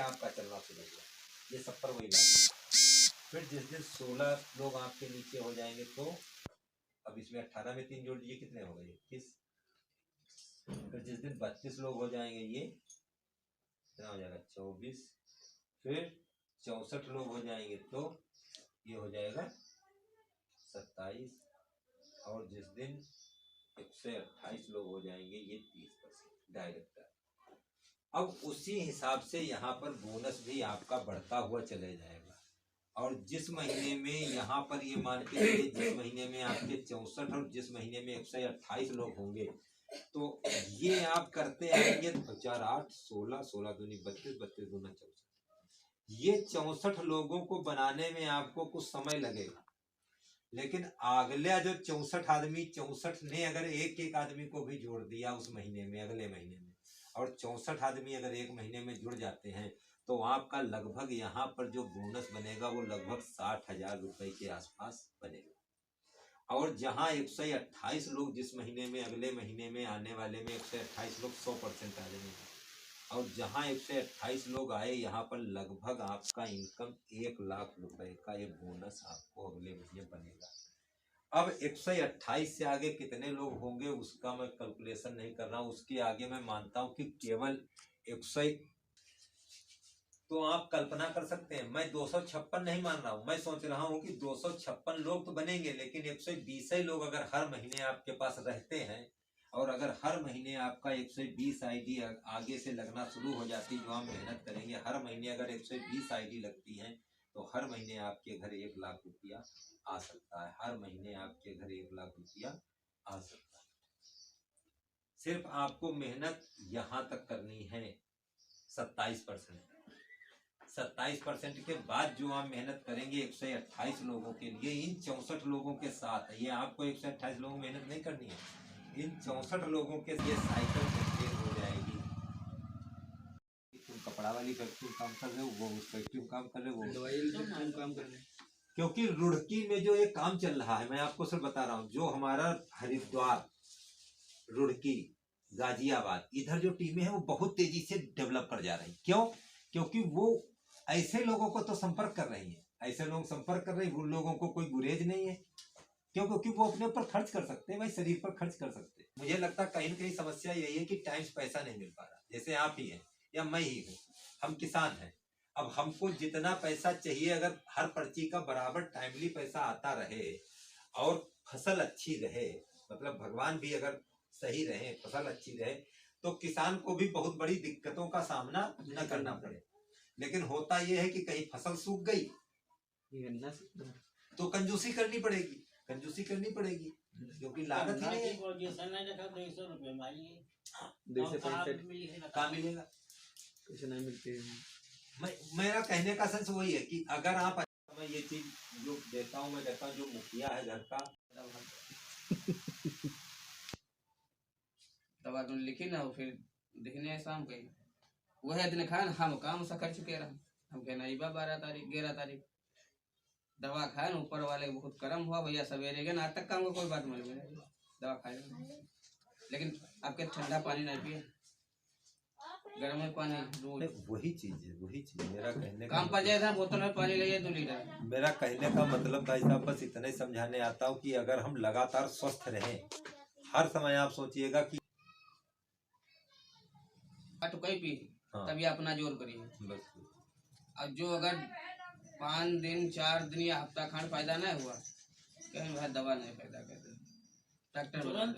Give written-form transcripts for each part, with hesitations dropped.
आपका चलना शुरू हुआ, ये सब पर वही लागू। फिर जिस दिन 16 लोग आपके नीचे हो जाएंगे तो अब इसमें 18 में 3 जोड़ दीजिए, कितने हो गए? 21। फिर जिस दिन 32 लोग हो जाएंगे ये कितना हो जाएगा? 24। फिर 64 लोग हो जाएंगे तो ये हो जाएगा 27। और जिस दिन 128 लोग हो जाएंगे ये 30% डायरेक्टर। अब उसी हिसाब से यहाँ पर बोनस भी आपका बढ़ता हुआ चले जाएगा। और जिस महीने में यहाँ पर ये मान के चलिए, जिस महीने में आपके 64 और जिस महीने में 128 लोग होंगे, तो ये आप करते आएंगे 2008 16 16 दूनी 32 32 दूना 64। ये 64 लोगों को बनाने में आपको कुछ समय लगेगा, लेकिन अगला जो 64 आदमी, 64 ने अगर एक एक आदमी को भी जोड़ दिया उस महीने में, अगले महीने में, और 64 आदमी अगर एक महीने में जुड़ जाते हैं तो आपका लगभग यहाँ पर जो बोनस बनेगा वो लगभग 60,000 रुपए के आसपास बनेगा। और जहाँ 128 लोग जिस महीने में, अगले महीने में आने वाले में 128 लोग 100% आ जाएंगे। और जहाँ 128 लोग आए, यहाँ पर लगभग आपका इनकम 1 लाख रुपए का ये बोनस आपको अगले महीने बनेगा। अब 128 से आगे कितने लोग होंगे उसका मैं कैलकुलेशन नहीं कर रहा हूँ, उसके आगे मैं मानता हूँ कि केवल 100। तो आप कल्पना कर सकते हैं, मैं 256 नहीं मान रहा हूँ, मैं सोच रहा हूँ कि 256 लोग तो बनेंगे, लेकिन 120 लोग अगर हर महीने आपके पास रहते हैं, और अगर हर महीने आपका 120 आईडी आगे से लगना शुरू हो जाती, जो हम मेहनत करेंगे, हर महीने अगर 120 आईडी लगती हैं तो हर महीने आपके घर 1 लाख रुपया आ सकता है। हर महीने आपके घर 1 लाख रुपया आ सकता है। सिर्फ आपको मेहनत यहाँ तक करनी है 27%। 27% के बाद जो आप मेहनत करेंगे 128 लोगों के लिए, इन 64 लोगों के साथ, ये आपको 128 लोगों मेहनत नहीं करनी है, इन 64 लोगों के ये साइकिल मेंटेन हो जाएगी। तुम कपड़ा वाली फैक्ट्री में काम कर रहे हो, वो उस फैक्ट्री में काम कर रहे हो, वो दवाई काम कर रहे हैं। क्योंकि रुड़की में जो ये काम चल रहा है, मैं आपको सिर्फ बता रहा हूँ, जो हमारा हरिद्वार, रुड़की, गाजियाबाद, इधर जो टीमें हैं वो बहुत तेजी से डेवलप कर जा रही। क्यों? क्योंकि वो ऐसे लोगों को तो संपर्क कर रही है, ऐसे लोग संपर्क कर रहे हैं, उन लोगों को कोई गुरेज नहीं है। क्यों? क्योंकि वो अपने ऊपर खर्च कर सकते हैं, भाई शरीर पर खर्च कर सकते हैं। मुझे लगता है कहीं न कहीं समस्या यही है कि टाइम से पैसा नहीं मिल पा रहा। जैसे आप ही हैं या मैं ही हूँ, हम किसान हैं, अब हमको जितना पैसा चाहिए, अगर हर पर्ची का बराबर टाइमली पैसा आता रहे और फसल अच्छी रहे, मतलब भगवान भी अगर सही रहे, फसल अच्छी रहे, तो किसान को भी बहुत बड़ी दिक्कतों का सामना न करना पड़े। लेकिन होता यह है कि कहीं फसल सूख गई तो कंजूसी करनी पड़ेगी, कंजूसी करनी पड़ेगी, क्योंकि लागत ही नहीं है। कहाँ मिलेगा? कुछ नहीं मिलती है। मेरा कहने का सेंस वही है कि अगर आप, मैं ये चीज जो देता हूँ, मैं देखता हूँ जो मुखिया है घर का दवा तो लिखी ना, फिर दिखने शाम कही वह दिन खान हम काम सा कर चुके रहा, हम कहना 12 तारीख 11 तारीख दवा खाए, ऊपर वाले बहुत कर्म हुआ भैया, सवेरे गए ना, आज तक काम को कोई बात मालूम नहीं, दवा खाए। लेकिन आपके ठंडा पानी नहीं पिए, गर्म पानी रोज। वही चीज है, वही चीज मेरा कहने काम पर जाए था, बोतल में पानी ले 2 लीटर। मेरा कहने का मतलब भाई साहब बस इतना ही समझाने आता हूँ कि अगर हम लगातार स्वस्थ रहें, हर समय आप सोचिएगा कि तो कहीं पी, हाँ, तभी अपना जोर करिए बस। अब जो अगर 5 दिन 4 दिन या हफ्ता खंड फायदा नहीं हुआ, कहीं भाई दवा नहीं फायदा करते, डॉक्टर तुरंत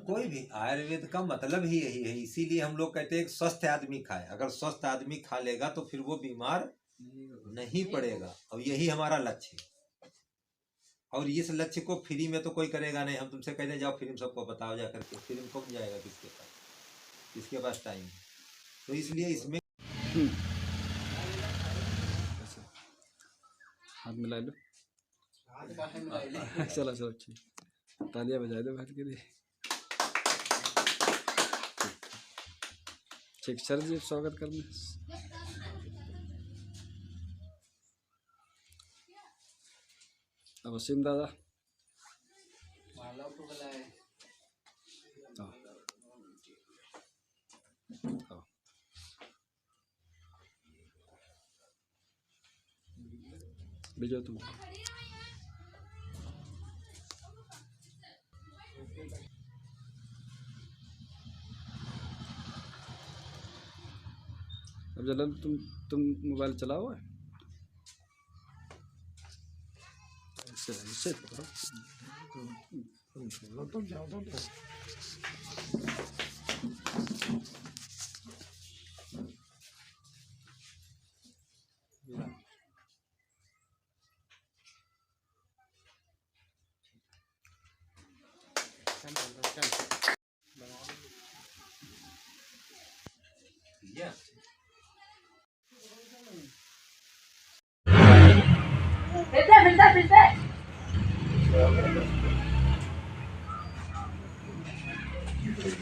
कोई भी आयुर्वेद का मतलब ही यही है। इसीलिए हम लोग कहते हैं कि स्वस्थ आदमी खाए। अगर स्वस्थ आदमी खा लेगा तो फिर वो बीमार नहीं पड़ेगा, और यही हमारा लक्ष्य है। और इस लक्ष्य को फ्री में तो कोई करेगा नहीं। हम तुमसे कहते जाओ फिल्म सबको बताओ जा करके, फिल्म कौन जाएगा? किसके पास टाइम है? तो इसलिए इसमें हाथ मिला लो, चलो चलो, अच्छी तालियां बजा दो भाई के लिए। ठीक, सर जी स्वागत करने। अब वसीम दादा भेजो तुम। अब जलन तुम मोबाइल चलाओ। इससे पकड़ो। तुम जाओ तो Yeah.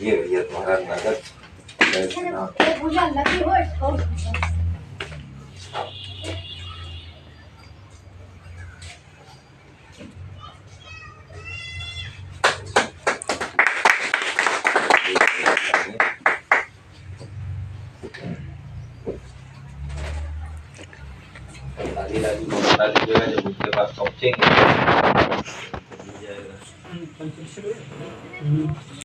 ये भैया तुम्हारा नगद लाली लाली बता दीजिएगा जब उनके पास पहुंचेंगे।